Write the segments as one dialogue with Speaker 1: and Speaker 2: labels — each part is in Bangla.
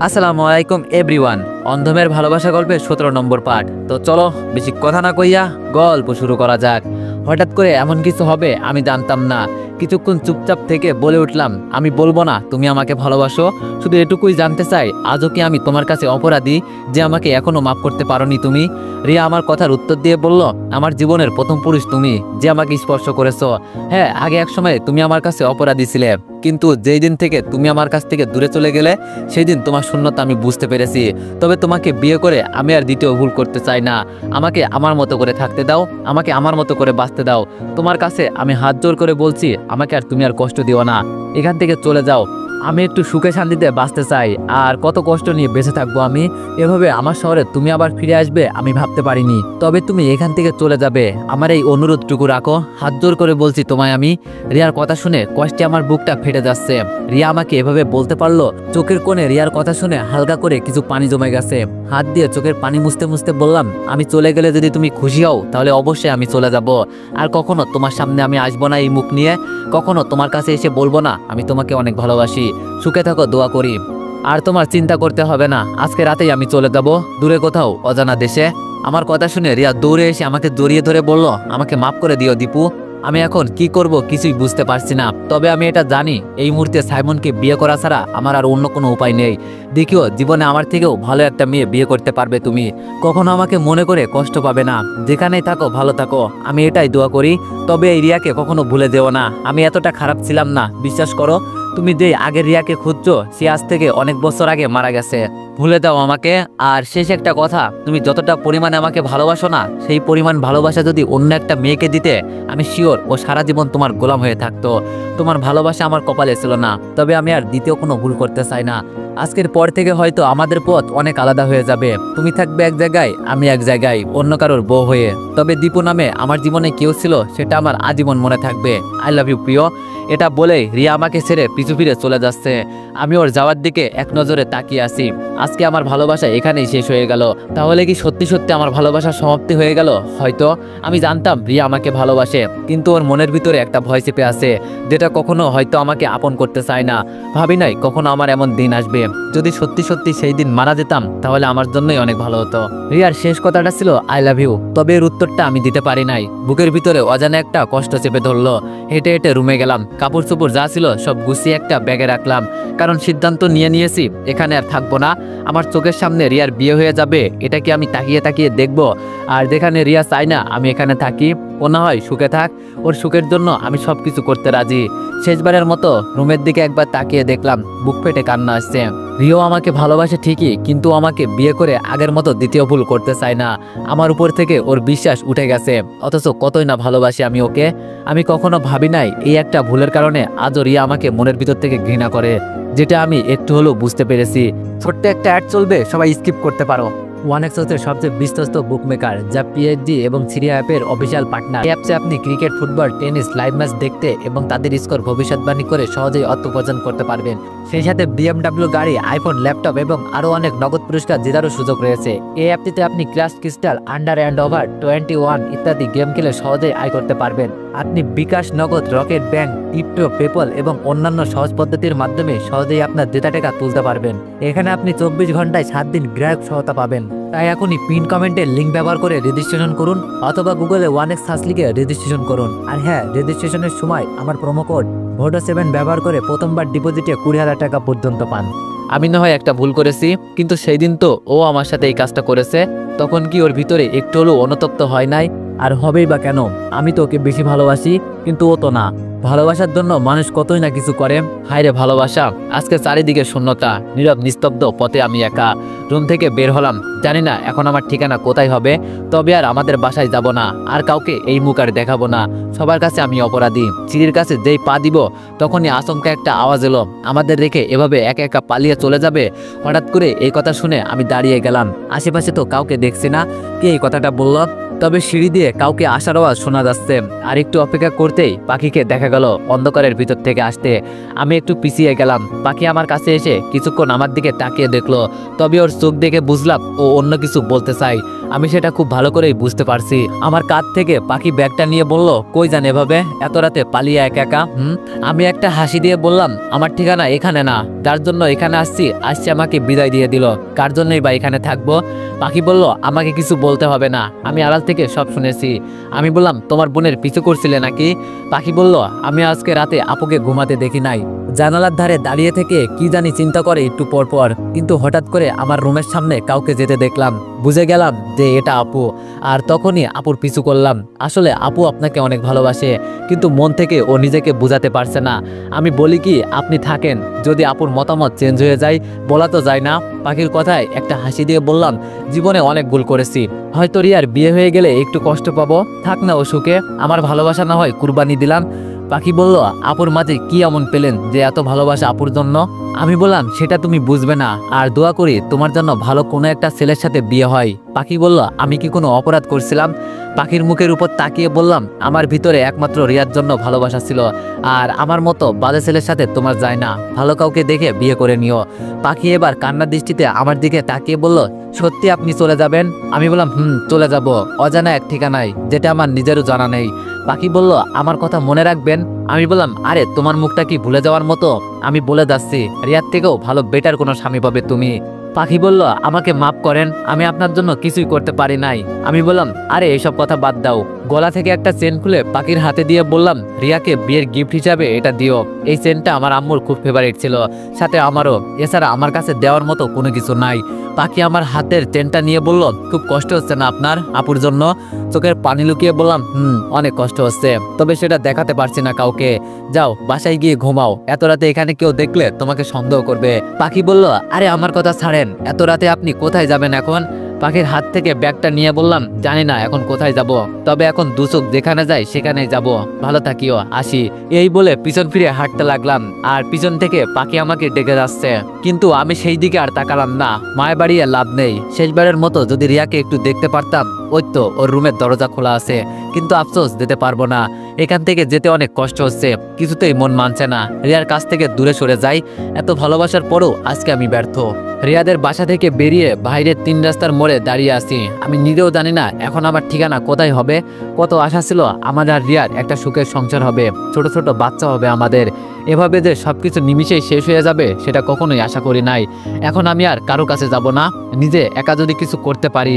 Speaker 1: আসসালামু আলাইকুম এভরিওয়ান। অন্ধমের ভালোবাসা গল্পের 17 নম্বর পার্ট। তো চলো বেশি কথা না কইয়া গল্প শুরু করা যাক। হঠাৎ করে এমন কিছু হবে আমি জানতাম না। কিছুক্ষণ চুপচাপ থেকে বলে উঠলাম, আমি বলবো না তুমি আমাকে ভালোবাসো, শুধু এটুকুই জানতে চাই আজও কি আমি তোমার কাছে অপরাধী যে আমাকে এখনো মাফ করতে পারোনি তুমি? রিয়া আমার কথার উত্তর দিয়ে বলল, আমার জীবনের প্রথম পুরুষ তুমি, যে আমাকে স্পর্শ করেছো। হ্যাঁ, আগে এক সময় তুমি আমার কাছে অপরাধী ছিলে, কিন্তু যেই দিন থেকে তুমি আমার কাছ থেকে দূরে চলে গেলে সেই দিন তোমার শূন্যতা আমি বুঝতে পেরেছি। তবে তোমাকে বিয়ে করে আমি আর দ্বিতীয় ভুল করতে চাই না। আমাকে আমার মতো করে থাকতে দাও, আমাকে আমার মতো করে বাঁচতে দাও। তোমার কাছে আমি হাত জোর করে বলছি, আমাকে আর তুমি আর কষ্ট দিও না, এখান থেকে চলে যাও। আমি একটু সুখে শান্তিতে বাঁচতে চাই, আর কত কষ্ট নিয়ে বেঁচে থাকবো আমি। এভাবে আমার শহরে তুমি আবার ফিরে আসবে আমি ভাবতে পারিনি। তবে তুমি এখান থেকে চলে যাবে, আমার এই অনুরোধটুকু রাখো, হাত জোর করে বলছি তোমায় আমি। রিয়ার কথা শুনে কষ্টে আমার বুকটা ফেটে যাচ্ছে। রিয়া আমাকে এভাবে বলতে পারলো? চোখের কোণে রিয়ার কথা শুনে হালকা করে কিছু পানি জমে গেছে। হাত দিয়ে চোখের পানি মুছতে মুছতে বললাম, আমি চলে গেলে যদি তুমি খুশি হও তাহলে অবশ্যই আমি চলে যাব। আর কখনো তোমার সামনে আমি আসবো না এই মুখ নিয়ে, কখনো তোমার কাছে এসে বলবো না আমি তোমাকে অনেক ভালোবাসি। সুখে থাকো, দোয়া করি। আর তোমার চিন্তা করতে হবে না, আজকে রাতেই আমি চলে যাব দূরে কোথাও, অজানা দেশে। আমার কথা শুনে রিয়া দৌড়ে এসে আমাকে জড়িয়ে ধরে বলল, আমাকে মাফ করে দিও দীপু। আমি এখন কি করব কিছুই বুঝতে পারছি না। তবে আমি এটা জানি, এই মুহূর্তে সাইমনকে বিয়ে করা ছাড়া আমার আর অন্য কোনো উপায় নেই। দেখিও, জীবনে আমার থেকেও ভালো একটা মেয়ে বিয়ে করতে পারবে তুমি। কখনো আমাকে মনে করে কষ্ট পাবে না। যেখানেই থাকো ভালো থাকো, আমি এটাই দোয়া করি। তবে এই রিয়াকে কখনো ভুলে যেও না। আমি এতটা খারাপ ছিলাম না, বিশ্বাস করো। তুমি যে আগের রিয়াকে খুঁজছো সে আজ থেকে অনেক বছর আগে মারা গেছে। ভুলে দাও আমাকে। আর শেষ একটা কথা, তুমি যতটা পরিমাণে আমাকে ভালোবাসো না, সেই পরিমাণ ভালোবাসা যদি অন্য একটা মেয়েকে দিতে, আমি শিওর ও সারা জীবন তোমার গোলাম হয়ে থাকতো। তোমার ভালোবাসা আমার কপালে ছিল না। তবে আমি আর দ্বিতীয় কোনো ভুল করতে চাই না। আজকের পর থেকে হয়তো আমাদের পথ অনেক আলাদা হয়ে যাবে। তুমি থাকবে এক জায়গায়, আমি এক জায়গায়, অন্য কারোর বউ হয়ে। তবে দীপু নামে আমার জীবনে কেউ ছিল, সেটা আমার আজীবন মনে থাকবে। আই লাভ ইউ প্রিয়। এটা বলেই রিয়া আমাকে ছেড়ে পিছু ফিরে চলে যাচ্ছে। আমি ওর যাওয়ার দিকে এক নজরে তাকিয়ে আছি। আজকে আমার ভালোবাসা এখানেই শেষ হয়ে গেল। তাহলে কি সত্যি সত্যি আমার ভালোবাসার সমাপ্তি হয়ে গেল? হয়তো। আমি জানতাম রিয়া আমাকে ভালোবাসে, কিন্তু ওর মনের ভিতরে একটা ভয় চেপে আছে, যেটা কখনো হয়তো আমাকে আপন করতে চায় না। ভাবি নাই কখনো আমার এমন দিন আসবে। যদি সত্যি সত্যি সেই দিন মারা যেতাম তাহলে আমার জন্যই অনেক ভালো হতো। রিয়ার শেষ কথাটা ছিল আই লাভ ইউ, তবে এর উত্তরটা আমি দিতে পারি নাই। বুকের ভিতরে অজানা একটা কষ্ট চেপে ধরলো। হেঁটে হেঁটে রুমে গেলাম, কাপড় চোপড় যা ছিল সব গুছিয়ে একটা ব্যাগে রাখলাম। কারণ সিদ্ধান্ত নিয়ে নিয়েছি এখানে আর থাকবো না। আমার চোখের সামনে রিয়ার বিয়ে হয়ে যাবে, এটা কি আমি তাকিয়ে তাকিয়ে দেখবো? আর যেখানে রিয়া চাই না আমি এখানে থাকি, ও না হয় সুখে থাক, ওর সুখের জন্য আমি সবকিছু করতে রাজি। শেষবারের মতো রুমের দিকে একবার তাকিয়ে দেখলাম, বুক ফেটে কান্না আসছে। রিও আমাকে ভালোবাসে ঠিকই, কিন্তু আমাকে বিয়ে করে আগের মতো দ্বিতীয় ভুল করতে চায় না। আমার উপর থেকে ওর বিশ্বাস উঠে গেছে, অথচ কতই না ভালোবাসি আমি ওকে। আমি কখনো ভাবি নাই এই একটা ভুলের কারণে আজও রিয়া আমাকে মনের ভিতর থেকে ঘৃণা করে, যেটা আমি একটু হলেও বুঝতে পেরেছি। ছোট্ট একটা অ্যাড চলবে, সবাই স্কিপ করতে পারো। ওয়ানেক্স হচ্ছে সবচেয়ে বিশ্বস্ত বুকমেকার, যা পিএইচডি এবং সিরিয়া অ্যাপের অফিসিয়াল পার্টনার। এই অ্যাপসে আপনি cricket, football, tennis live match দেখতে এবং তাদের স্কোর ভবিষ্যৎবাণী করে সহজেই অর্থ উপার্জন করতে পারবেন। সেই সাথে বিএমডব্লিউ গাড়ি, আইফোন, ল্যাপটপ এবং আরও অনেক নগদ পুরস্কার জেতারও সুযোগ রয়েছে। এই অ্যাপটিতে আপনি crash crystal, under and over 21 ইত্যাদি গেম খেলে সহজেই আয় করতে পারবেন। আপনি বিকাশ, নগদ, রকেট ব্যাংক, ক্রিপ্টো, পেপল এবং অন্যান্য সহজ পদ্ধতির মাধ্যমে সহজেই আপনার জেতা টাকা তুলতে পারবেন। এখানে আপনি 24 ঘন্টায় 7 দিন গ্রাহক সহায়তা পাবেন। তাই এখনই পিন কমেন্টের লিঙ্ক ব্যবহার করে রেজিস্ট্রেশন করুন, অথবা গুগলে ওয়ানেক্স সার্চ লিখে রেজিস্ট্রেশন করুন। আর হ্যাঁ, রেজিস্ট্রেশনের সময় আমার প্রোমো কোড VODO7 ব্যবহার করে প্রথমবার ডিপোজিটে 20,000 টাকা পর্যন্ত পান। আমি না হয় একটা ভুল করেছি, কিন্তু সেই দিন তো ও আমার সাথে এই কাজটা করেছে। তখন কি ওর ভিতরে একটু হলেও অনুতপ্ত হয় নাই? আর হবেই বা কেন? আমি তো ওকে বেশি ভালোবাসি, কিন্তু ও তো না। ভালোবাসার জন্য মানুষ কতই না কিছু করে। হায়রে ভালোবাসা! আজকে চারিদিকে শূন্যতা, নীরব নিস্তব্ধ পথে আমি একা। রুম থেকে বের হলাম, জানি না এখন আমার ঠিকানা কোথায় হবে। তবে আর আমাদের বাসায় যাব না, আর কাউকে এই মুখ আর দেখাবো না। সবার কাছে আমি অপরাধী। সিঁড়ির কাছে যেই পা দিব তখনই আচমকা একটা আওয়াজ এলো, আমাদের রেখে এভাবে একা একা পালিয়ে চলে যাবে। হঠাৎ করে এই কথা শুনে আমি দাঁড়িয়ে গেলাম। আশেপাশে তো কাউকে দেখছি না। কে এই কথাটা বলল? তবে সিঁড়ি দিয়ে কাউকে আসার আওয়াজ শোনা যাচ্ছে। আর একটু অপেক্ষা করতেই পাখিকে দেখা গেল অন্ধকারের ভিতর থেকে আসতে। আমি একটু পিছিয়ে গেলাম। পাখি আমার কাছে এসে কিছুক্ষণ আমার দিকে তাকিয়ে দেখলো, তবে ওর চোখ দেখে বুঝলাম ও অন্য কিছু বলতে চাই। আমি সেটা খুব ভালো করেই বুঝতে পারছি। আমার কাঁধ থেকে পাখি ব্যাগটা নিয়ে বলল, কই যান এভাবে এত রাতে পালিয়ে একা একা? আমি একটা হাসি দিয়ে বললাম, আমার ঠিকানা এখানে না, যার জন্য এখানে আসছি আমাকে বিদায় দিয়ে দিল, কার জন্যই বা এখানে থাকবো? পাখি বলল, আমাকে কিছু বলতে হবে না, আমি আড়াল থেকে সব শুনেছি। আমি বললাম, তোমার বোনের পিছু করছিলে নাকি? পাখি বলল, আমি আজকে রাতে আপুকে ঘুমাতে দেখি নাই। জানালার ধারে দাঁড়িয়ে থেকে কি জানি চিন্তা করে একটু পর পর, কিন্তু হঠাৎ করে আমার রুমের সামনে কাউকে যেতে দেখলাম। বুঝে গেলাম যে এটা আপু, আর তখনই আপুর পিছু করলাম। আসলে আপু আপনাকে অনেক ভালোবাসে, কিন্তু মন থেকে ও নিজেকে বোঝাতে পারছে না। আমি বলি কি, আপনি থাকেন, যদি আপুর মতামত চেঞ্জ হয়ে যায় বলা তো যায় না। পাখির কথায় একটা হাসি দিয়ে বললাম, জীবনে অনেক ভুল করেছি, হয়তো রিয়ার বিয়ে হয়ে গেলে একটু কষ্ট পাবো, থাক না ও সুখে, আমার ভালোবাসা না হয় কুরবানি দিলাম। পাখি বলল, আপুর মাঝে কি এমন পেলেন যে এত ভালোবাসা আপুর জন্য? আমি বললাম, সেটা তুমি বুঝবে না, আর দোয়া করি তোমার জন্য ভালো কোনো একটা ছেলের সাথে বিয়ে হয়। পাখি বলল, আমি কি কোনো অপরাধ করছিলাম? পাখির মুখের উপর তাকিয়ে বললাম, আমার ভিতরে একমাত্র রিয়ার জন্য ভালোবাসা ছিল, আর আমার মতো বাজে ছেলের সাথে তোমার যায় না, ভালো কাউকে দেখে বিয়ে করে নিও। পাখি এবার কান্নার দৃষ্টিতে আমার দিকে তাকিয়ে বলল, সত্যি আপনি চলে যাবেন? আমি বললাম, চলে যাব, অজানা এক ঠিকানায়, যেটা আমার নিজেরও জানা নেই। পাখি বলল, আমার কথা মনে রাখবেন? আমি বললাম, আরে তোমার মুখটা কি ভুলে যাওয়ার মতো? আমি বলে যাচ্ছি, রিয়ার থেকেও ভালো বেটার কোনো স্বামী পাবে তুমি। পাখি বলল, আমাকে মাফ করেন, আমি আপনার জন্য কিছুই করতে পারি নাই। আমি বললাম, আরে এইসব কথা বাদ দাও। গলা থেকে একটা চেন খুলে পাখির হাতে দিয়ে বললাম, রিয়াকে বিয়ের গিফট হিসাবে এটা দিও। এই চেনটা আমার আম্মুর খুব ফেভারিট ছিল, সাথে আমারও, এছাড়া আমার কাছে দেওয়ার মতো কোনো কিছু নাই। পাখি আমার হাতের চেনটা নিয়ে বলল, খুব কষ্ট হচ্ছে না আপনার আপুর জন্য? চোখের পানি লুকিয়ে বললাম, অনেক কষ্ট হচ্ছে, তবে সেটা দেখাতে পারছি না কাউকে। যাও বাসায় গিয়ে ঘুমাও, এত রাতে এখানে কেউ দেখলে তোমাকে সন্দেহ করবে। পাখি বলল, আরে আমার কথা ছাড়েন, এত রাতে আপনি কোথায় যাবেন এখন? পাখির হাত থেকে ব্যাগটা নিয়ে বললাম, জানি না এখন কোথায় যাব, তবে এখন দু চোখ যেখানে যায় সেখানেই যাব, ভালো থাকিও, আসি। এই বলে পিছন ফিরে হাঁটতে লাগলাম, আর পিছন থেকে পাখি আমাকে ডেকে যাচ্ছে, কিন্তু আমি সেই দিকে আর তাকালাম না। মায়ের বাড়িয়ে লাভ নেই, শেষবারের মতো যদি রিয়াকে একটু দেখতে পারতাম। ওই তো ওর রুমের দরজা খোলা আছে, কিন্তু আফসোস যেতে পারবো না, এখান থেকে যেতে অনেক কষ্ট হচ্ছে, কিছুতেই মন মানছে না রিয়ার কাছ থেকে দূরে সরে যাই। এত ভালোবাসার পরও আজকে আমি ব্যর্থ। রিয়াদের বাসা থেকে বেরিয়ে বাইরের 3 রাস্তার মোড়ে দাঁড়িয়ে আছি। আমি নিজেও জানি না এখন আমার ঠিকানা কোথায় হবে। কত আশা ছিল আমার আর রিয়ার একটা সুখের সংসার হবে, ছোট ছোট বাচ্চা হবে আমাদের। এভাবে যে সবকিছু নিমিষেই শেষ হয়ে যাবে সেটা কখনোই আশা করি নাই। এখন আমি আর কারো কাছে যাব না, নিজে একা যদি কিছু করতে পারি,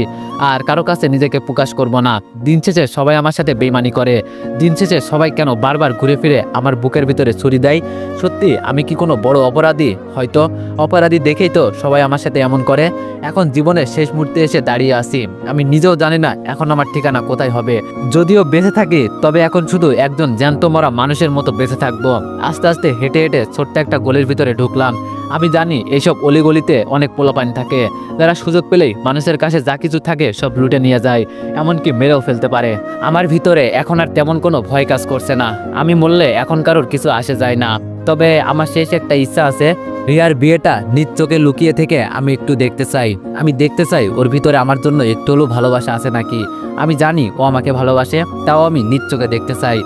Speaker 1: আর কারো কাছে নিজেকে প্রকাশ করব না। দিন শেষে সবাই আমার সাথে বেইমানি করে, দিন শেষে সবাই কেন বারবার ঘুরে ফিরে আমার বুকের ভিতরে ছুরি দেয়? সত্যি আমি কি কোনো বড় অপরাধী? হয়তো অপরাধী দেখেই তো সবাই আমার সাথে এমন করে। এখন জীবনের শেষ মুহূর্তে এসে দাঁড়িয়ে আছি, আমি নিজেও জানি না এখন আমার ঠিকানা কোথায় হবে। যদিও বেঁচে থাকি, তবে এখন শুধু একজন জ্যান্ত মরা মানুষের মতো বেঁচে থাকবো। আস্তে আস্তে হেঁটে হেঁটে ছোট্ট একটা গলির ভিতরে ঢুকলাম। আমি জানি এইসব অলিগলিতে অনেক পোলাপানি থাকে, যারা সুযোগ পেলেই মানুষের কাছে যা কিছু থাকে সব লুটে নিয়ে যায়, এমনকি মেরেও ফেলতে পারে। আমার ভিতরে এখন আর তেমন কোনো ভয় কাজ করছে না। আমি মরলে এখন কারোর কিছু আসে যায় না, তবে আমার শেষ একটা ইচ্ছা আছে, রিয়ার বিয়েটা নিজ চোখে লুকিয়ে থেকে আমি একটু দেখতে চাই। আমি দেখতে চাই ওর ভিতরে আমার জন্য একটু হলেও ভালোবাসা আছে নাকি। আমি জানি ও আমাকে ভালোবাসে, তাও আমি নিজ চোখে দেখতে চাই।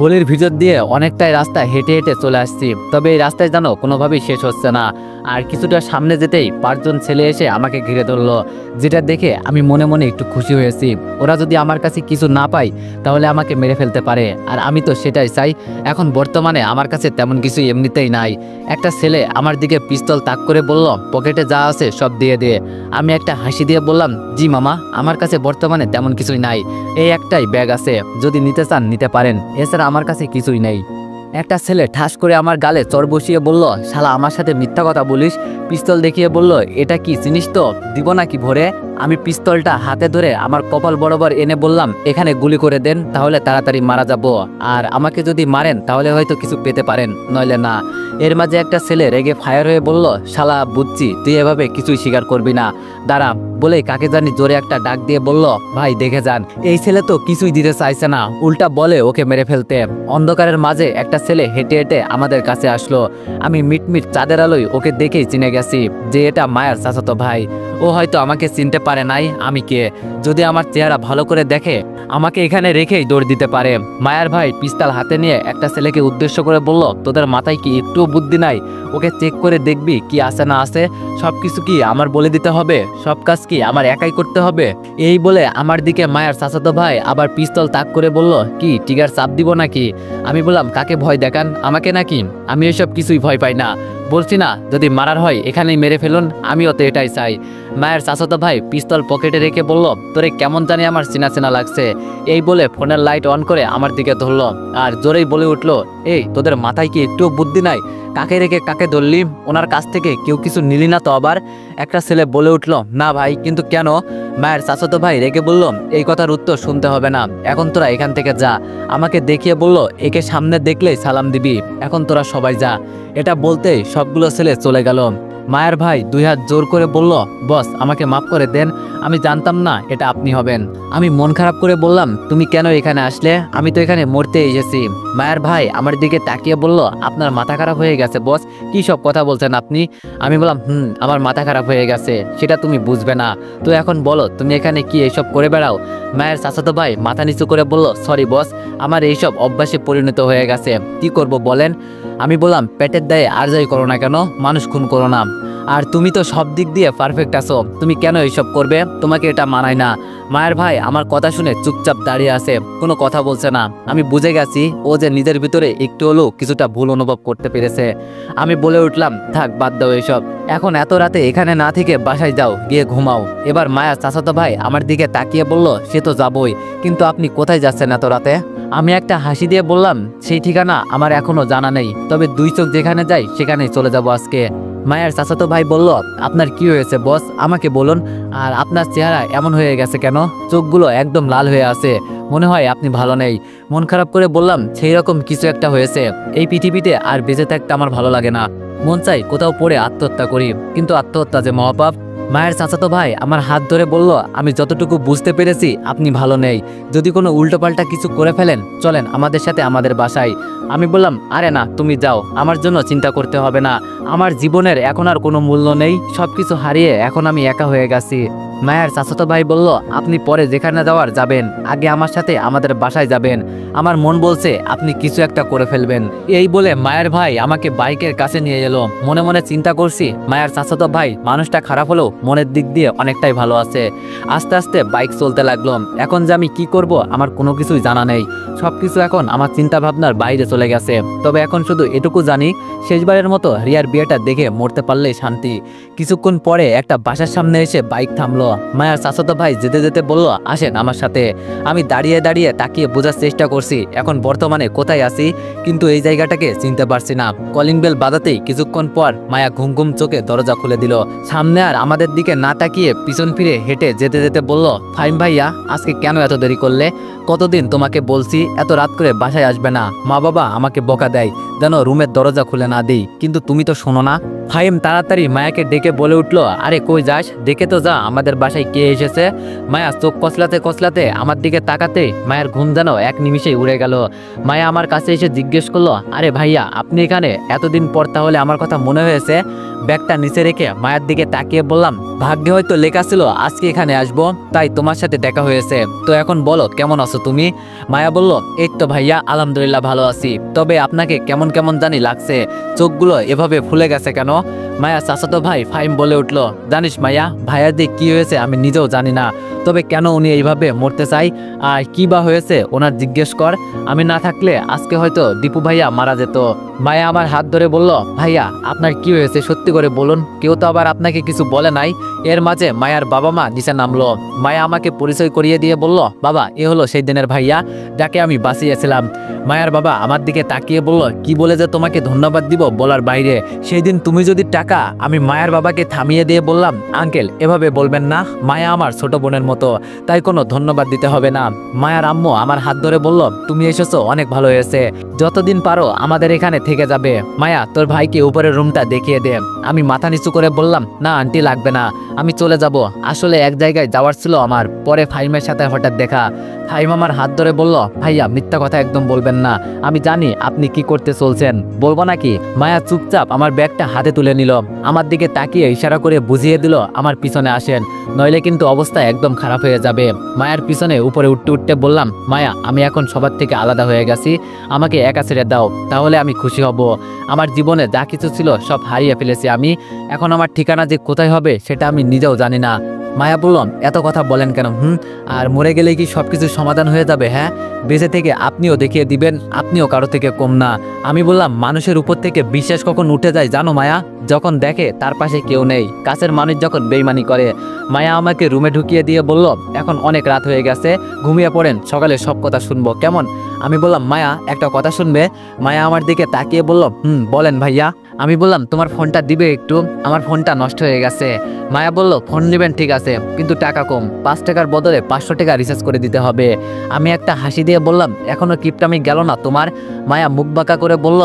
Speaker 1: গলির ভিতর দিয়ে অনেকটাই রাস্তা হেঁটে হেঁটে চলে আসছি, তবে এই রাস্তায় যেন কোনোভাবেই শেষ হচ্ছে না। আর কিছুটা সামনে যেতেই 5 জন ছেলে এসে আমাকে ঘিরে ধরলো, যেটা দেখে আমি মনে মনে একটু খুশি হয়েছি। ওরা যদি আমার কাছে কিছু না পায় তাহলে আমাকে মেরে ফেলতে পারে, আর আমি তো সেটাই চাই। এখন বর্তমানে আমার কাছে তেমন কিছু এমনিতেই নাই। একটা ছেলে আমার দিকে পিস্তল তাক করে বলল, পকেটে যা আছে সব দিয়ে দে। আমি একটা হাসি দিয়ে বললাম, জি মামা, আমার কাছে বর্তমানে তেমন কিছুই নাই, এই একটাই ব্যাগ আছে, যদি নিতে চান নিতে পারেন, এছাড়া আমার কাছে কিছুই নেই। একটা ছেলে ঠাস করে আমার গালে চড় বসিয়ে বলল, শালা আমার সাথে মিথ্যা কথা বলিস। পিস্তল দেখিয়ে বলল, এটা কি চিনিস তো, দিব নাকি ভরে? আমি পিস্তলটা হাতে ধরে আমার কপাল বরাবর এনে বললাম, এখানে গুলি করে দেন, তাহলে তাড়াতাড়ি মারা যাব, আর আমাকে যদি মারেন তাহলে হয়তো কিছু পেতে পারেন, নইলে না। এর মাঝে একটা ছেলে রেগে ফায়ার হয়ে বলল, শালা বুঝছি তুই এভাবে কিছুই স্বীকার করবি না, দাঁড়া। বলে কাকে জানি জোরে একটা ডাক দিয়ে বলল, ভাই দেখে যান। এই ছেলে তো কিছুই দিতে চাইছে না, উল্টা বলে ওকে মেরে ফেলতে। অন্ধকারের মাঝে একটা ছেলে হেঁটে হেঁটে আমাদের কাছে আসলো। আমি মিটমিট চাঁদের আলোয় ওকে দেখেই চিনে গেছি যে এটা মায়ার চাচাতো ভাই। ও ও হয়তো আমাকে চিনতে পারে নাই আমি কে। যদি আমার চেহারা ভালো করে দেখে আমাকে এখানে রেখেই দৌড় দিতে পারে। মায়ার ভাই পিস্তল হাতে নিয়ে একটা ছেলেকে উদ্দেশ্য করে বলল, তোদের মাথায় কি একটুও বুদ্ধি নাই? ওকে চেক করে দেখবি কি আছে না আছে। সব কিছু কি আমার বলে দিতে হবে? সব কাজ কি আমার একাই করতে হবে? এই বলে আমার দিকে মায়ার চাচাতো ভাই আবার পিস্তল তাক করে বলল, কি টিগার চাপ দিব নাকি? আমি বললাম, কাকে ভয় দেখান, আমাকে নাকি? আমি এসব কিছুই ভয় পাই না। বলছি না যদি মারার হয় এখানেই মেরে ফেলুন, আমিও তো এটাই চাই। মায়ের চাচাতো ভাই পিস্তল পকেটে রেখে বলল, তোরে কেমন জানি আমার চেনা চেনা লাগছে। এই বলে ফোনের লাইট অন করে আমার দিকে ধরলো আর জোরেই বলে উঠলো, এই তোদের মাথায় কি একটুও বুদ্ধি নাই? কাকে রেখে কাকে ধরলি? ওনার কাছ থেকে কেউ কিছু নিলি না তো? আবার একটা ছেলে বলে উঠলো, না ভাই, কিন্তু কেন? মায়ের চাচাতো ভাই রেগে বলল, এই কথার উত্তর শুনতে হবে না, এখন তোরা এখান থেকে যা। আমাকে দেখিয়ে বলল, একে সামনে দেখলেই সালাম দিবি, এখন তোরা সবাই যা। এটা বলতেই সবগুলো ছেলে চলে গেল। মায়ের ভাই দুই হাত জোর করে বলল, বস আমাকে মাফ করে দেন, আমি জানতাম না এটা আপনি হবেন। আমি মন খারাপ করে বললাম, তুমি কেন এখানে আসলে? আমি তো এখানে মরতে এসেছি। মায়ের ভাই আমার দিকে তাকিয়ে বলল, আপনার মাথা খারাপ হয়ে গেছে বস, কি সব কথা বলছেন আপনি? আমি বললাম, আমার মাথা খারাপ হয়ে গেছে, সেটা তুমি বুঝবে না। তো এখন বলো তুমি এখানে কি এইসব করে বেড়াও? মায়ের চাচাতো ভাই মাথা নিচু করে বলল, সরি বস, আমার এইসব অভ্যাসে পরিণত হয়ে গেছে, কি করব বলেন? আমি বললাম, পেটের দায়ে আর যাই করো না কেন, মানুষ খুন করো না। আর তুমি তো সব দিক দিয়ে পারফেক্ট আছো, তুমি কেন এইসব করবে? তোমাকে এটা মানায় না। মায়ের ভাই আমার কথা শুনে চুপচাপ দাঁড়িয়ে আছে, কোনো কথা বলছে না। আমি বুঝে গেছি ও যে নিজের ভিতরে একটু হলেও কিছুটা ভুল অনুভব করতে পেরেছে। আমি বলে উঠলাম, থাক বাদ দাও এসব, এখন এত রাতে এখানে না থেকে বাসায় যাও, গিয়ে ঘুমাও। এবার মায়ের চাচাতো ভাই আমার দিকে তাকিয়ে বলল, সে তো যাবই, কিন্তু আপনি কোথায় যাচ্ছেন এত রাতে? আমি একটা হাসি দিয়ে বললাম, সেই ঠিকানা আমার এখনো জানা নেই, তবে দুই চোখ যেখানে যাই সেখানেই চলে যাব আজকে। মায়ের চাচাতো ভাই বলল, আপনার কি হয়েছে বস, আমাকে বলুন। আর আপনার চেহারা এমন হয়ে গেছে কেন? চোখগুলো একদম লাল হয়ে আছে, মনে হয় আপনি ভালো নেই। মন খারাপ করে বললাম, সেই রকম কিছু একটা হয়েছে। এই পৃথিবীতে আর বেঁচে থাকতে আমার ভালো লাগে না, মন চাই কোথাও পড়ে আত্মহত্যা করি, কিন্তু আত্মহত্যা যে মহাপাপ। মায়ের চাচাতো ভাই আমার হাত ধরে বলল, আমি যতটুকু বুঝতে পেরেছি আপনি ভালো নেই, যদি কোনো উল্টোপাল্টা কিছু করে ফেলেন চলেন আমাদের সাথে আমাদের বাসায়। আমি বললাম, আরে না, তুমি যাও, আমার জন্য চিন্তা করতে হবে না, আমার জীবনের এখন আর কোনো মূল্য নেই, সবকিছু হারিয়ে এখন আমি একা হয়ে গেছি। মায়ের চাচাতো ভাই বলল, আপনি পরে যেখানে যাওয়ার যাবেন, আগে আমার সাথে আমাদের বাসায় যাবেন, আমার মন বলছে আপনি কিছু একটা করে ফেলবেন। এই বলে মায়ের ভাই আমাকে বাইকের কাছে নিয়ে এলো। মনে মনে চিন্তা করছি, মায়ের চাচাতো ভাই মানুষটা খারাপ হলেও মনের দিক দিয়ে অনেকটাই ভালো আছে। আস্তে আস্তে বাইক চলতে লাগলো। এখন যে আমি কি করব আমার কোনো কিছুই জানা নেই, সবকিছু এখন আমার চিন্তা ভাবনার বাইরে চলে গেছে। তবে এখন শুধু এটুকু জানি, শেষবারের মতো রিয়ার বিয়েটা দেখে মরতে পারলেই শান্তি। কিছুক্ষণ পরে একটা বাসার সামনে এসে বাইক থামলো। মায়ের চাচাতো ভাই যেতে যেতে বলল, আসেন আমার সাথে। আমি দাঁড়িয়ে দাঁড়িয়ে তাকিয়ে বোঝার চেষ্টা করছি এখন বর্তমানে কোথায় আছি, কিন্তু এই জায়গাটাকে চিনতে পারছি না। কলিং বেল বাজাতেই কিছুক্ষণ পর মায়া ঘুম ঘুম চোখে দরজা খুলে দিল। সামনে আর আমাদের দিকে না তাকিয়ে পিছন ফিরে হেঁটে যেতে যেতে বলল, ফাহিম ভাইয়া, আজকে কেন এত দেরি করলে? কতদিন তোমাকে বলছি এত রাত করে বাসায় আসবে না, মা বাবা আমাকে বকা দেয় যেন রুমের দরজা খুলে না দিই, কিন্তু তুমি তো শোনো না। ফাহিম তাড়াতাড়ি মায়াকে ডেকে বলে উঠলো, আরে কই যাস, দেখে তো যা আমাদের বাসায় কে এসেছে। মায়া চোখ কচলাতে কচলাতে আমার দিকে তাকাতে মায়ের ঘুম যেন এক নিমিষেই উড়ে গেল। মায়া আমার কাছে এসে জিজ্ঞেস করলো, আরে ভাইয়া আপনি এখানে? এতদিন পর তাহলে আমার কথা মনে হয়েছে। ব্যাগটা নিচে রেখে মায়ের দিকে তাকিয়ে বললাম, ভাগ্যে হয়তো লেখা ছিল আজকে এখানে আসবো, তাই তোমার সাথে দেখা হয়েছে। তো এখন বলো কেমন আছো তুমি? মায়া বলল, এই তো ভাইয়া আলহামদুলিল্লাহ ভালো আছি, তবে আপনাকে কেমন কেমন জানি লাগছে, চোখগুলো এভাবে ফুলে গেছে কেন? মায়া চাচাতো ভাই ফাহিম বলে উঠলো, জানিস মায়া, ভাইয়ার দিক কি হয়েছে আমি নিজেও জানি না, তবে কেন উনি এইভাবে মরতে চাই আর কি বা হয়েছে ওনার জিজ্ঞেস কর। আমি না থাকলে আজকে হয়তো দীপু ভাইয়া মারা যেত। মায়া আমার হাত ধরে বলল, ভাইয়া আপনার কি হয়েছে সত্যি করে বলুন, কেউ তো আবার আপনাকে কিছু বলে নাই? এর মাঝে মায়ার বাবা মা নিচে নামলো। মায়া আমাকে পরিচয় করিয়ে দিয়ে বলল, বাবা এ হলো সেই দিনের ভাইয়া যাকে আমি বাঁচিয়েছিলাম। মায়ার বাবা আমার দিকে তাকিয়ে বলল, কি বলে যে তোমাকে ধন্যবাদ দিব বলার বাইরে। সেই দিন তুমি যদি টাকা। আমি মায়ার বাবাকে থামিয়ে দিয়ে বললাম, আঙ্কেল এভাবে বলবেন না, মায়া আমার ছোট বোনের মতো, তাই কোনো ধন্যবাদ দিতে হবে না। মায়ার আম্মু আমার হাত ধরে বলল, তুমি এসেছো অনেক ভালো হয়েছে, যতদিন পারো আমাদের এখানে থেকে যাবে। মায়া তোর ভাইকে উপরের রুমটা দেখিয়ে দে। আমি মাথা নিচু করে বললাম, না আন্টি লাগবে না, আমি চলে যাব। আসলে এক জায়গায় যাওয়ার ছিল আমার। পরে ফাহিমের সাথে হঠাৎ দেখা। ফাহিম আমার হাত ধরে বলল, ভাইয়া মিথ্যা কথা একদম বলবেন না, আমি জানি আপনি কি করতে চলছেন, বলবো নাকি? মায়া চুপচাপ আমার ব্যাগটা হাতে তুলে নিল, আমার দিকে তাকিয়ে ইশারা করে বুঝিয়ে দিল আমার পিছনে আসেন, নইলে কিন্তু অবস্থা একদম খারাপ হয়ে যাবে। মায়ার পিছনে উপরে উঠতে উঠতে বললাম, মায়া আমি এখন সবার থেকে আলাদা হয়ে গেছি, আমাকে একা ছেড়ে দাও, তাহলে আমি খুশি হব। আমার জীবনে যা কিছু ছিল সব হারিয়ে ফেলেছি আমি, এখন আমার ঠিকানা যে কোথায় হবে সেটা আমি নিজেও জানি না। মায়া বললাম, এত কথা বলেন কেন? আর মরে গেলে কি সব কিছু সমাধান হয়ে যাবে? হ্যাঁ, বেঁচে থেকে আপনিও দেখিয়ে দিবেন আপনিও কারো থেকে কম না। আমি বললাম, মানুষের উপর থেকে বিশ্বাস কখন উঠে যায় জানো মায়া? যখন দেখে তার পাশে কেউ নেই, কাছের মানুষ যখন বেইমানি করে। মায়া আমাকে রুমে ঢুকিয়ে দিয়ে বলল, এখন অনেক রাত হয়ে গেছে, ঘুমিয়ে পড়েন, সকালে সব কথা শুনবো কেমন? আমি বললাম, মায়া একটা কথা শুনবে? মায়া আমার দিকে তাকিয়ে বলল, বলেন ভাইয়া। আমি বললাম, তোমার ফোনটা দিবে একটু, আমার ফোনটা নষ্ট হয়ে গেছে। মায়া বলল, ফোন নেবেন ঠিক আছে, কিন্তু টাকা কম, 5 টাকার বদলে 500 টাকা রিচার্জ করে দিতে হবে। আমি একটা হাসি দিয়ে বললাম, এখনো কিপটামি গেল না তোমার? মায়া মুখ বাঁকা করে বলল,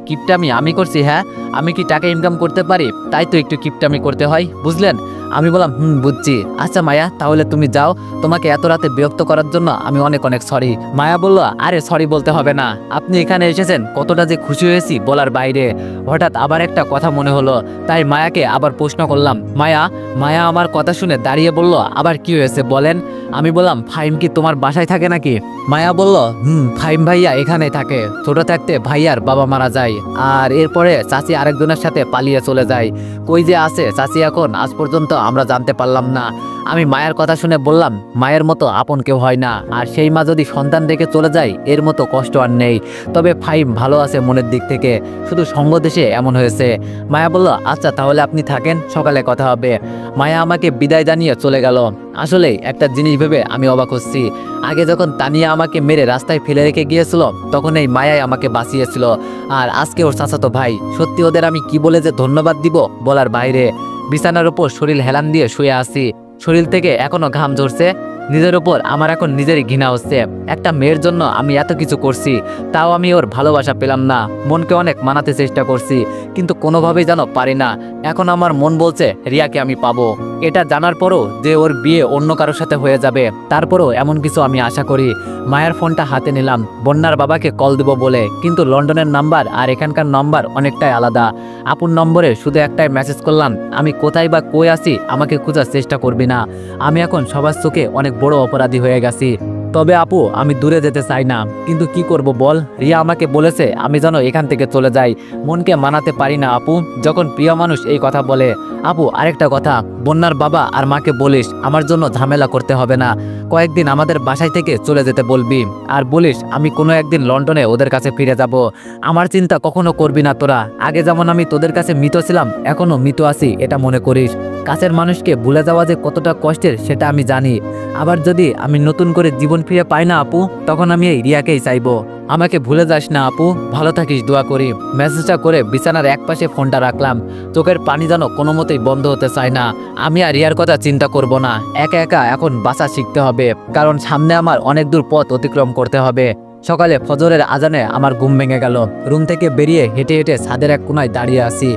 Speaker 1: কিপটামি আমি করছি? হ্যাঁ, আমি কি টাকা ইনকাম করতে পারি, তাই তো একটু কিপটামি করতে হয়, বুঝলেন? আমি বললাম, বুঝছি। আচ্ছা মায়া, তাহলে তুমি যাও, তোমাকে এত রাতে বিরক্ত করার জন্য আমি অনেক অনেক সরি। মায়া বলল, আরে সরি বলতে হবে না, আপনি এখানে এসেছেন কতটা যে খুশি হয়েছি বলার বাইরে। হঠাৎ আবার একটা কথা মনে হলো, তাই মায়াকে আবার প্রশ্ন করলাম, মায়া। মায়া আমার কথা শুনে দাঁড়িয়ে বলল, আবার কি হয়েছে বলেন? আমি বললাম, ফাহিম কি তোমার বাসায় থাকে নাকি? মায়া বলল, ফাহিম ভাইয়া এখানেই থাকে, ছোট থাকতে ভাইয়ার বাবা মারা যায়, আর এরপরে চাচি আরেকজনের সাথে পালিয়ে চলে যায়, কই যে আছে চাচি এখন আজ পর্যন্ত আমরা জানতে পারলাম না। আমি মায়ের কথা শুনে বললাম, মায়ের মতো আপন কেউ হয় না, আর সেই মা যদি সন্তান রেখে চলে যায় এর মতো কষ্ট আর নেই। তবে ফাহিম ভালো আছে মনের দিক থেকে, শুধু সঙ্গ দেশে এমন হয়েছে। মায়া বলল, আচ্ছা তাহলে আপনি থাকেন, সকালে কথা হবে। মায়া আমাকে বিদায় জানিয়ে চলে গেল। আসলে একটা জিনিস ভেবে আমি অবাক হচ্ছি, আগে যখন তানিয়া আমাকে মেরে রাস্তায় ফেলে রেখে গিয়েছিল তখন এই মায়াই আমাকে বাঁচিয়েছিল, আর আজকে ওর চাচাতো ভাই। সত্যি ওদের আমি কি বলে যে ধন্যবাদ দিব বলার বাইরে। বিছানার উপর শরীর হেলান দিয়ে শুয়ে আছি, শরীর থেকে এখনো ঘাম ঝরছে, নিজের উপর আমার এখন নিজেরই ঘৃণা হচ্ছে। একটা মেয়ের জন্য আমি এত কিছু করছি, তাও আমি ওর ভালোবাসা পেলাম না। মনকে অনেক মানাতে চেষ্টা করছি, কিন্তু কোনোভাবেই যেন পারি না। এখন আমার মন বলছে রিয়াকে আমি পাবো। এটা জানার পরও যে ওর বিয়ে অন্য কারোর সাথে হয়ে যাবে, তারপরও এমন কিছু আমি আশা করি। মায়ের ফোনটা হাতে নিলাম বন্যার বাবাকে কল দেব বলে, কিন্তু লন্ডনের নাম্বার আর এখানকার নাম্বার অনেকটাই আলাদা। আপুর নম্বরে শুধু একটাই মেসেজ করলাম, আমি কোথায় বা কই আছি আমাকে খোঁজার চেষ্টা করবি না, আমি এখন সবার চোখে অনেক বড় অপরাধী হয়ে গেছি। তবে আপু আমি দূরে যেতে চাই না, কিন্তু কি করব বল, রিয়া আমাকে বলেছে আমি যেন এখান থেকে চলে যাই। মনকে মানাতে পারি না আপু, যখন প্রিয় মানুষ এই কথা বলে। আপু আরেকটা কথা, বন্যার বাবা আর মাকে বলিস আমার জন্য ঝামেলা করতে হবে না, কয়েকদিন আমাদের বাসায় থেকে চলে যেতে বলবি, আর বলিস আমি কোনো একদিন লন্ডনে ওদের কাছে ফিরে যাব। আমার চিন্তা কখনো করবি না তোরা, আগে যেমন আমি তোদের কাছে মৃত ছিলাম এখনো মৃত আছি এটা মনে করিস। কাছের মানুষকে ভুলে যাওয়া যে কতটা কষ্টের সেটা আমি জানি। আবার যদি আমি নতুন করে জীবন ফিরে পাই না আপু, তখন আমি এই রিয়াকেই চাইবো। আমাকে ভুলে যাস না আপু, ভালো থাকিস দোয়া করি। মেসেজটা করে বিছানার একপাশে ফোনটা রাখলাম, চোখের পানি যেন কোনো মতেই বন্ধ হতে চায় না। আমি আর রিয়ার কথা চিন্তা করব না, একা একা এখন বাঁচা শিখতে হবে, কারণ সামনে আমার অনেক দূর পথ অতিক্রম করতে হবে। সকালে ফজরের আজানে আমার ঘুম ভেঙে গেল। রুম থেকে বেরিয়ে হেঁটে হেঁটে ছাদের এক কোনায় দাঁড়িয়ে আছি।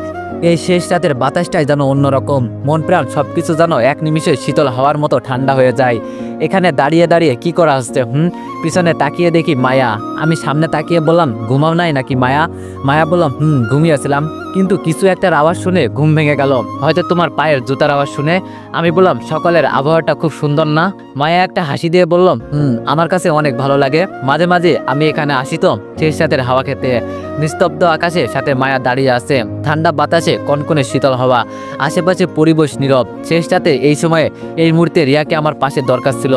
Speaker 1: এই শেষ রাতের বাতাসটাই যেন অন্যরকম, মন প্রাণ সবকিছু যেন এক নিমিষে শীতল হাওয়ার মতো ঠান্ডা হয়ে যায়। এখানে দাঁড়িয়ে দাঁড়িয়ে কি করা হচ্ছে? পিছনে তাকিয়ে দেখি মায়া। আমি সামনে তাকিয়ে বললাম, ঘুমাও নাই নাকি মায়া? মায়া বললাম, ঘুমিয়েছিলাম, কিন্তু কিছু একটার আওয়াজ শুনে ঘুম ভেঙে গেল, হয়তো তোমার পায়ের জুতার আওয়াজ শুনে। আমি বললাম, সকালের আবহাওয়াটা খুব সুন্দর না? মায়া একটা হাসি দিয়ে বললাম, আমার কাছে অনেক ভালো লাগে, মাঝে মাঝে আমি এখানে আসি তো শেষ রাতের হাওয়া খেতে। নিস্তব্ধ আকাশে সাথে মায়া দাঁড়িয়ে আছে, ঠান্ডা বাতাসে কনকনে শীতল হাওয়া, আশেপাশে পরিবেশ নীরব। শেষ রাতে এই সময়ে এই মুহূর্তে রিয়াকে আমার পাশে দরকার ছিল।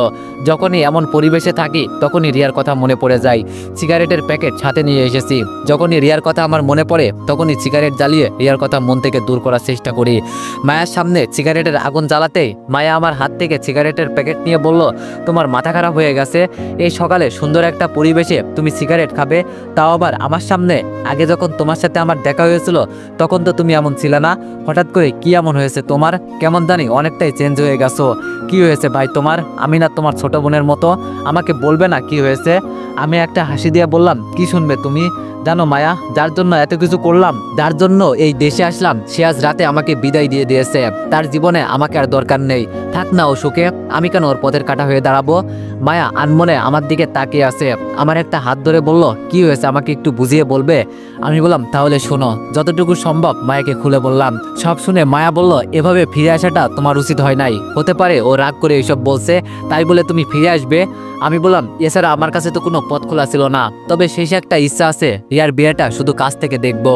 Speaker 1: যখনই এমন পরিবেশে থাকি তখনই রিয়ার কথা মনে পড়ে যায়। সিগারেটের প্যাকেট সাথে নিয়ে এসেছি, যখনই রিয়ার কথা আমার মনে পড়ে তখনই সিগারেট জ্বালিয়ে রিয়ার কথা মন থেকে দূর করার চেষ্টা করি। মায়ার সামনে সিগারেটের আগুন জ্বালাতেই মায়া আমার হাত থেকে সিগারেটের প্যাকেট নিয়ে বলল, তোমার মাথা খারাপ হয়ে গেছে? এই সকালে সুন্দর একটা পরিবেশে তুমি সিগারেট খাবে, তাও আবার আমার সামনে? আগে যখন তোমার সাথে আমার দেখা হয়েছিল তখন তো তুমি এমন ছিলে না, হঠাৎ করে কি এমন হয়েছে তোমার? কেমন জানি অনেকটাই চেঞ্জ হয়ে গেছো। কি হয়েছে ভাই তোমার? আমি না তোমার ছোট বোনের মতো, আমাকে বলবে না কি হয়েছে? আমি একটা হাসি দিয়ে বললাম, কি শুনবে তুমি? জানো মায়া, যার জন্য এত কিছু করলাম, যার জন্য এই দেশে আসলাম, সে আজ রাতে আমাকে বিদায় দিয়ে দিয়েছে। তার জীবনে আমাকে আর দরকার নেই। থাক না ও সুখে, আমি কেন ওর পথের কাঁটা হয়ে দাঁড়াবো? মায়া আনমনে আমার দিকে তাকিয়ে আছে, আমার একটা হাত ধরে বলল, কি হয়েছে আমাকে একটু বুঝিয়ে বলবে? আমি বললাম তাহলে শোনো। যতটুকু সম্ভব মায়াকে খুলে বললাম। সব শুনে মায়া বলল, এভাবে ফিরে আসাটা তোমার উচিত হয় নাই। হতে পারে ও রাগ করে এইসব বলছে, তাই বলে তুমি ফিরে আসবে? আমি বললাম, এছাড়া আমার কাছে তো কোনো পথ খোলা ছিল না, তবে শেষে একটা ইচ্ছা আছে, রিয়ার বিয়েটা শুধু কাছ থেকে দেখবো।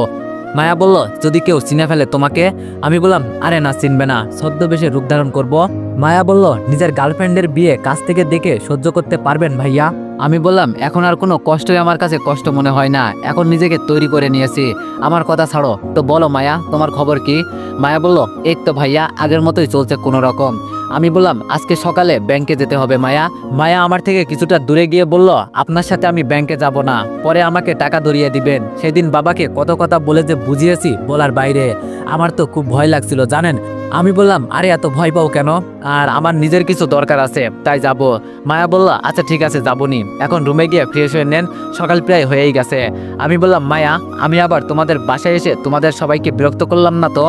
Speaker 1: মায়া বলল, যদি কেউ চিনে ফেলে তোমাকে? আমি বললাম, আরে না, চিনবে না, ছদ্মবেশে রূপ ধারণ করবো। মায়া বলল, নিজের গার্লফ্রেন্ডের বিয়ে কাছ থেকে দেখে সহ্য করতে পারবেন ভাইয়া? আমি বললাম, এখন আর কোনো কষ্টই আমার কাছে কষ্ট মনে হয় না, এখন নিজেকে তৈরি করে নিয়েছি। আমার কথা ছাড়ো তো, বলো মায়া, তোমার খবর কি? মায়া বলল, এই তো ভাইয়া, আগের মতোই চলছে কোনো রকম। আমি বললাম, আজকে সকালে ব্যাংকে যেতে হবে মায়া। মায়া আমার থেকে কিছুটা দূরে গিয়ে বলল, আপনার সাথে আমি ব্যাংকে যাব না, পরে আমাকে টাকা ধরিয়ে দিবেন। সেদিন বাবাকে কত কথা বলে যে বুঝিয়েছি বলার বাইরে। আমার তো খুব ভয় লাগছিল জানেন। আমি বললাম, আরে এত ভয় পাও কেন? আর আমার নিজের কিছু দরকার আছে, তাই যাব। মায়া বলল, আচ্ছা ঠিক আছে, যাবনি। এখন রুমে গিয়ে ফ্রেশ হয়ে নেন, সকাল প্রায় হয়েই গেছে। আমি বললাম, মায়া, আমি আবার তোমাদের বাসায় এসে তোমাদের সবাইকে বিরক্ত করলাম না তো?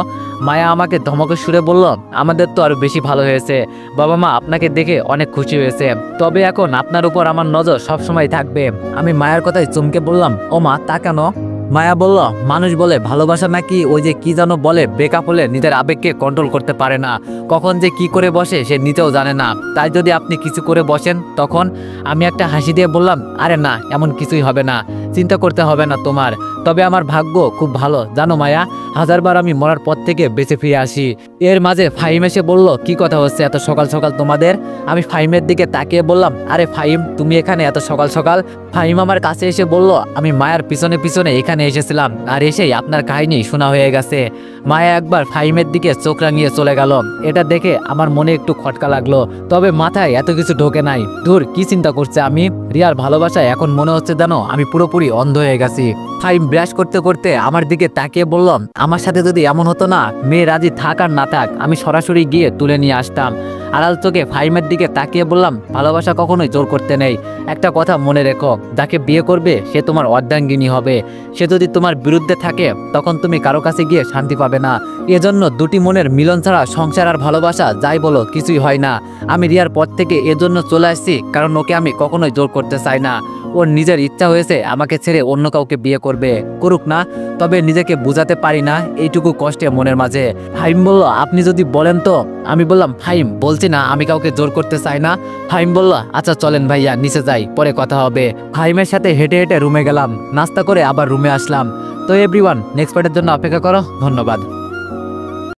Speaker 1: মায়া আমাকে ধমকের সুরে বলল, আমাদের তো আরো বেশি ভালো হয়েছে, বাবা মা আপনাকে দেখে অনেক খুশি হয়েছে, তবে এখন আপনার উপর আমার নজর সবসময় থাকবে। আমি মায়ের কথায় চমকে বললাম, ও মা, তা কেন? মায়া বলল, মানুষ বলে ভালোবাসা নাকি ওই যে কি যেন বলে, ব্রেকআপ হলে নিজের আবেগকে কন্ট্রোল করতে পারে না, কখন যে কি করে বসে সে নিজেও জানে না, তাই যদি আপনি কিছু করে বসেন তখন। আমি একটা হাসি দিয়ে বললাম, আরে না, এমন কিছুই হবে না, চিন্তা করতে হবে না তোমার। তবে আমার ভাগ্য খুব ভালো জানো মায়া, হাজারবার আমি মরার পর থেকে বেঁচে ফিরে আসি। এর মাঝে ফাহিম এসে বলল, কি কথা হচ্ছে এত সকাল সকাল তোমাদের? আমি ফাহিমের দিকে তাকিয়ে বললাম, আরে ফাহিম, তুমি এখানে এত সকাল সকাল? ফাহিম আমার কাছে এসে বলল, আমি মায়ার পিছনে পিছনে এখানে এসেছিলাম, আর এসেই আপনার কাহিনী শোনা হয়ে গেছে। মায়া একবার ফাহিমের দিকে চোখ রাঙিয়ে চলে গেল। এটা দেখে আমার মনে একটু খটকা লাগলো, তবে মাথায় এত কিছু ঢোকে নাই। ধুর, কি চিন্তা করছে আমি? রিয়ার ভালোবাসায় এখন মনে হচ্ছে জানো আমি পুরোপুরি অন্ধ হয়ে গেছি। ফাহিম ব্রাশ করতে করতে আমার দিকে তাকিয়ে বলল, আমার সাথে যদি এমন হতো না, মেয়ে রাজি থাক আর না থাক, আমি সরাসরি গিয়ে তুলে নিয়ে আসতাম। আড়াল চোখে ফাহিমের দিকে তাকিয়ে বললাম, ভালোবাসা কখনোই জোর করতে নেই। একটা কথা মনে রেখো, যাকে বিয়ে করবে সে তোমার অর্ধাঙ্গিনী হবে। সে যদি তোমার বিরুদ্ধে থাকে তখন তুমি কারো কাছে গিয়ে শান্তি পাবে না। এজন্য দুটি মনের মিলন ছাড়া সংসার আর ভালোবাসা যাই বলো কিছুই হয় না। আমি রিয়ার পর থেকে এজন্য চলে আসছি, কারণ ওকে আমি কখনোই জোর করতে চাই না। ওর নিজের ইচ্ছা হয়েছে আমাকে ছেড়ে অন্য কাউকে বিয়ে করবে, করুক না, তবে নিজেকে বুঝাতে পারি না, এইটুকু কষ্টে মনের মাঝে। ফাহিম বলল, আপনি যদি বলেন তো? আমি বললাম, ফাহিম, বলছি না আমি কাউকে জোর করতে চাই না। ফাহিম বলল, আচ্ছা চলেন ভাইয়া, নিচে যাই, পরে কথা হবে। ফাহিমের সাথে হেঁটে হেঁটে রুমে গেলাম, নাস্তা করে আবার রুমে আসলাম। তো এভরিওয়ান, নেক্সট পার্টের জন্য অপেক্ষা করো। ধন্যবাদ।